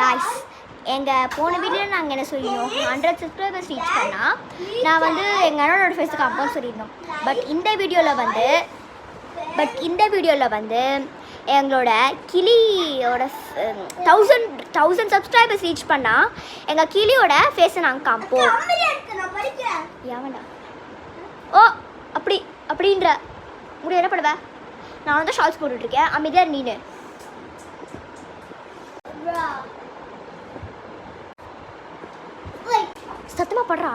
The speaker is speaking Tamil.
காய்ஸ் எங்கள் போன வீடியோவில் நாங்கள் என்ன சொல்லியிருந்தோம் 100 சப்ஸ்கிரைபர்ஸ் ரீச் பண்ணால் நான் வந்து எங்கள் அண்ணனோட ஃபேஸுக்கு காம்பவுண்ட் சொல்லியிருந்தோம். பட் இந்த வீடியோவில் வந்து எங்களோட கிளியோட 1000 சப்ஸ்கிரைபர்ஸ் ரீச் பண்ணால் எங்கள் கிளியோட ஃபேஸை நாங்கள் காமிப்போம். ஏவண்டா ஓ அப்படின்ற முடியும் என்ன பண்ணுவ? நான் வந்து ஷார்ட்ஸ் போட்டுட்ருக்கேன். அமைதியாக நீனு சத்தமாக படுறா.